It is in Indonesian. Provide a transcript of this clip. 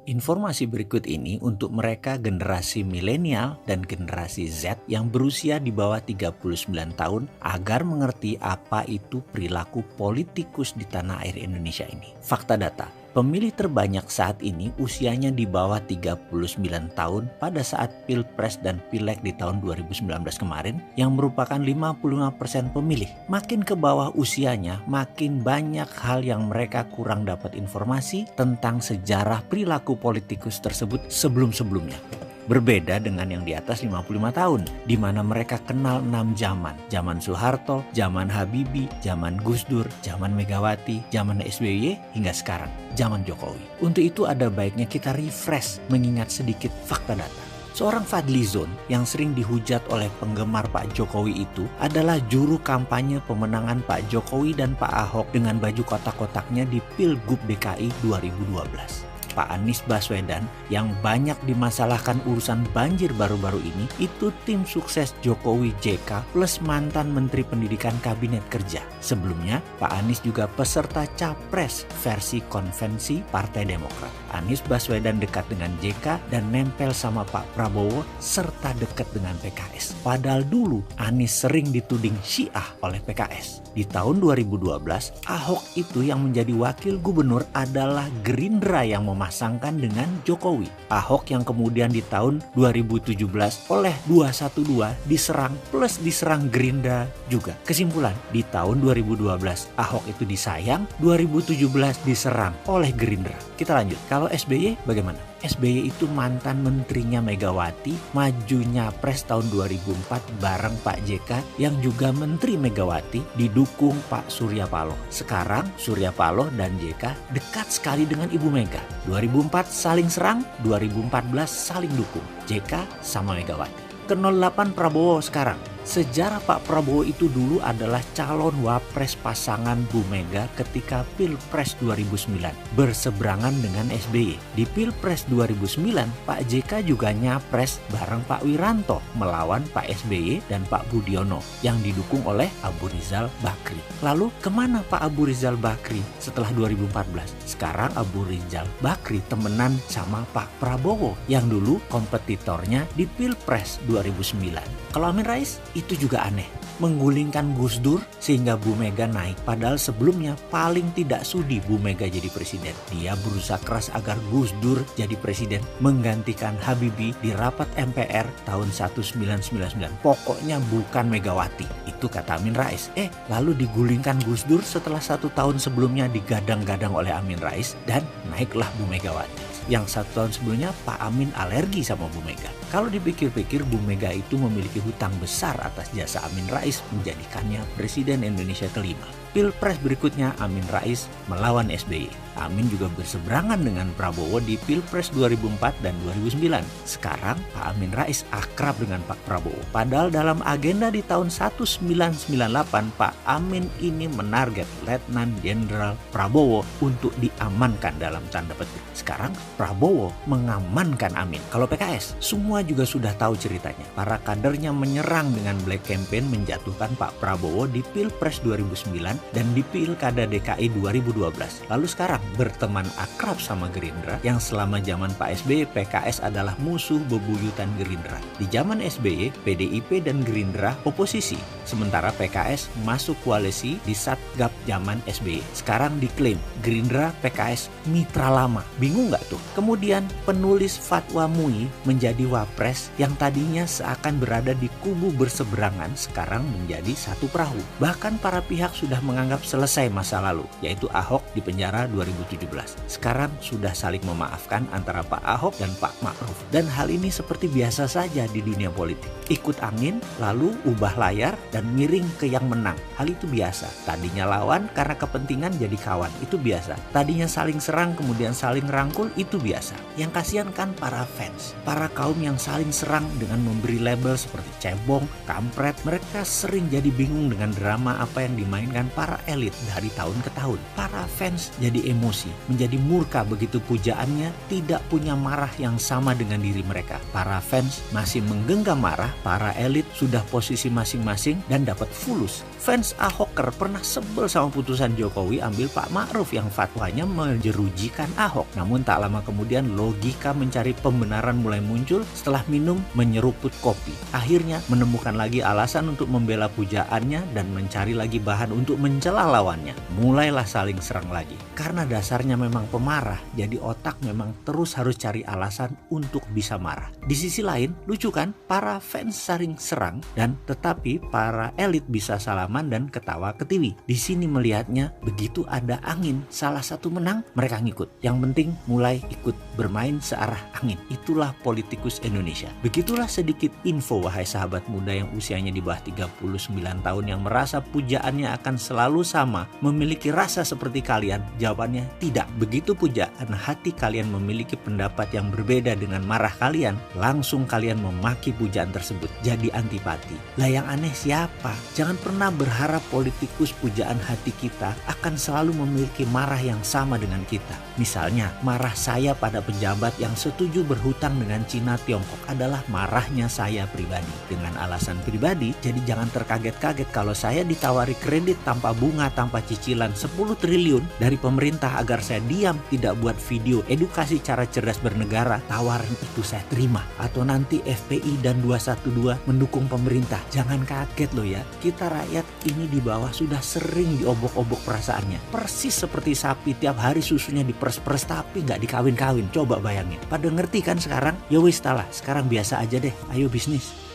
Informasi berikut ini untuk mereka generasi milenial dan generasi Z yang berusia di bawah 39 tahun agar mengerti apa itu perilaku politikus di tanah air Indonesia ini. Fakta data, pemilih terbanyak saat ini usianya di bawah 39 tahun pada saat Pilpres dan Pileg di tahun 2019 kemarin yang merupakan 55% pemilih. Makin ke bawah usianya, makin banyak hal yang mereka kurang dapat informasi tentang sejarah perilaku politikus tersebut sebelum-sebelumnya. Berbeda dengan yang di atas 55 tahun, di mana mereka kenal 6 zaman. Zaman Soeharto, zaman Habibie, zaman Gus Dur, zaman Megawati, zaman SBY, hingga sekarang, zaman Jokowi. Untuk itu ada baiknya kita refresh mengingat sedikit fakta data. Seorang Fadlizon yang sering dihujat oleh penggemar Pak Jokowi itu adalah juru kampanye pemenangan Pak Jokowi dan Pak Ahok dengan baju kotak-kotaknya di Pilgub DKI 2012. Pak Anies Baswedan yang banyak dimasalahkan urusan banjir baru-baru ini itu tim sukses Jokowi JK plus mantan Menteri Pendidikan Kabinet Kerja. Sebelumnya Pak Anies juga peserta Capres versi konvensi Partai Demokrat. Anies Baswedan dekat dengan JK dan nempel sama Pak Prabowo serta dekat dengan PKS. Padahal dulu Anies sering dituding Syiah oleh PKS. Di tahun 2012 Ahok itu yang menjadi wakil gubernur adalah Gerindra yang memasangkan dengan Jokowi. Ahok yang kemudian di tahun 2017 oleh 212 diserang plus diserang Gerindra juga. Kesimpulan, di tahun 2012 Ahok itu disayang, 2017 diserang oleh Gerindra. Kita lanjut. Kalau SBY bagaimana? SBY itu mantan menterinya Megawati, maju nyapres tahun 2004 bareng Pak JK yang juga menteri Megawati didukung Pak Surya Paloh. Sekarang Surya Paloh dan JK dekat sekali dengan Ibu Mega. 2004 saling serang, 2014 saling dukung. JK sama Megawati. Ke 08 Prabowo sekarang. Sejarah Pak Prabowo itu dulu adalah calon wapres pasangan Bu Mega ketika Pilpres 2009 berseberangan dengan SBY. Di Pilpres 2009 Pak JK juga nyapres bareng Pak Wiranto melawan Pak SBY dan Pak Budiono yang didukung oleh Abu Rizal Bakri. Lalu kemana Pak Abu Rizal Bakri setelah 2014? Sekarang Abu Rizal Bakri temenan sama Pak Prabowo yang dulu kompetitornya di Pilpres 2009. Kalau Amin Rais itu juga aneh, menggulingkan Gus Dur sehingga Bu Mega naik. Padahal sebelumnya paling tidak sudi Bu Mega jadi presiden. Dia berusaha keras agar Gus Dur jadi presiden, menggantikan Habibie di rapat MPR tahun 1999. Pokoknya bukan Megawati, itu kata Amin Rais. Lalu digulingkan Gus Dur setelah 1 tahun sebelumnya digadang-gadang oleh Amin Rais dan naiklah Bu Megawati. Yang 1 tahun sebelumnya Pak Amin alergi sama Bu Mega. Kalau dipikir-pikir Bu Mega itu memiliki hutang besar atas jasa Amin Rais menjadikannya Presiden Indonesia kelima. Pilpres berikutnya Amin Rais melawan SBY. Amin juga berseberangan dengan Prabowo di Pilpres 2004 dan 2009. Sekarang Pak Amin Rais akrab dengan Pak Prabowo. Padahal dalam agenda di tahun 1998 Pak Amin ini menarget Letnan Jenderal Prabowo untuk diamankan dalam tanda petik. Sekarang Prabowo mengamankan Amin. Kalau PKS semua juga sudah tahu ceritanya. Para kadernya menyerang dengan black campaign menjatuhkan Pak Prabowo di Pilpres 2009 dan di Pilkada DKI 2012. Lalu sekarang berteman akrab sama Gerindra yang selama zaman Pak SBY PKS adalah musuh bebuyutan Gerindra. Di zaman SBY PDIP dan Gerindra oposisi, sementara PKS masuk koalisi di Satgap zaman SBY. Sekarang diklaim Gerindra PKS mitra lama. Bingung nggak tuh? Kemudian penulis Fatwa MUI menjadi wapres yang tadinya seakan berada di kubu berseberangan sekarang menjadi satu perahu. Bahkan para pihak sudah menganggap selesai masa lalu, yaitu Ahok di penjara 2017. Sekarang sudah saling memaafkan antara Pak Ahok dan Pak Ma'ruf. Dan hal ini seperti biasa saja di dunia politik. Ikut angin, lalu ubah layar dan miring ke yang menang. Hal itu biasa. Tadinya lawan karena kepentingan jadi kawan. Itu biasa. Tadinya saling serang kemudian saling rangkul. Itu biasa. Yang kasihan kan para fans. Para kaum yang saling serang dengan memberi label seperti cebong, kampret. Mereka sering jadi bingung dengan drama apa yang dimainkan para elit dari tahun ke tahun. Para fans jadi emosi, menjadi murka begitu pujaannya tidak punya marah yang sama dengan diri mereka. Para fans masih menggenggam marah, para elit sudah posisi masing-masing dan dapat fulus. Fans Ahoker pernah sebel sama putusan Jokowi ambil Pak Ma'ruf yang fatwanya menjerujikan Ahok. Namun tak lama kemudian logika mencari pembenaran mulai muncul setelah minum menyeruput kopi. Akhirnya menemukan lagi alasan untuk membela pujaannya dan mencari lagi bahan untuk mencela lawannya. Mulailah saling serang lagi. Karena dasarnya memang pemarah, jadi otak memang terus harus cari alasan untuk bisa marah. Di sisi lain, lucu kan? Para fans saling serang dan tetapi para elit bisa salaman dan ketawa ketiwi. Di sini melihatnya begitu ada angin, salah satu menang, mereka ngikut. Yang penting mulai ikut bermain searah angin. Itulah politikus Indonesia. Begitulah sedikit info wahai sahabat muda yang usianya di bawah 39 tahun yang merasa pujaannya akan selalu sama, memiliki rasa seperti kalian. Jawabannya tidak. Begitu pujaan hati kalian memiliki pendapat yang berbeda dengan marah kalian, langsung kalian memaki pujaan tersebut. Jadi antipati. Lah yang aneh siapa? Jangan pernah berharap politikus pujaan hati kita akan selalu memiliki marah yang sama dengan kita. Misalnya, marah saya pada pejabat yang setuju berhutang dengan Cina Tiongkok adalah marahnya saya pribadi. Dengan alasan pribadi, jadi jangan terkaget-kaget kalau saya ditawari kredit tanpa bunga, tanpa cicilan 10 triliun dari pemerintah agar saya diam, tidak buat video edukasi cara cerdas bernegara. Tawaran itu saya terima. Atau nanti FPI dan 212 mendukung pemerintah. Jangan kaget loh ya, kita rakyat ini di bawah sudah sering diobok-obok perasaannya. Persis seperti sapi tiap hari susunya diperes-peres tapi nggak dikawin-kawin. Coba bayangin. Pada ngerti kan sekarang? Ya wis lah, sekarang biasa aja deh. Ayo bisnis.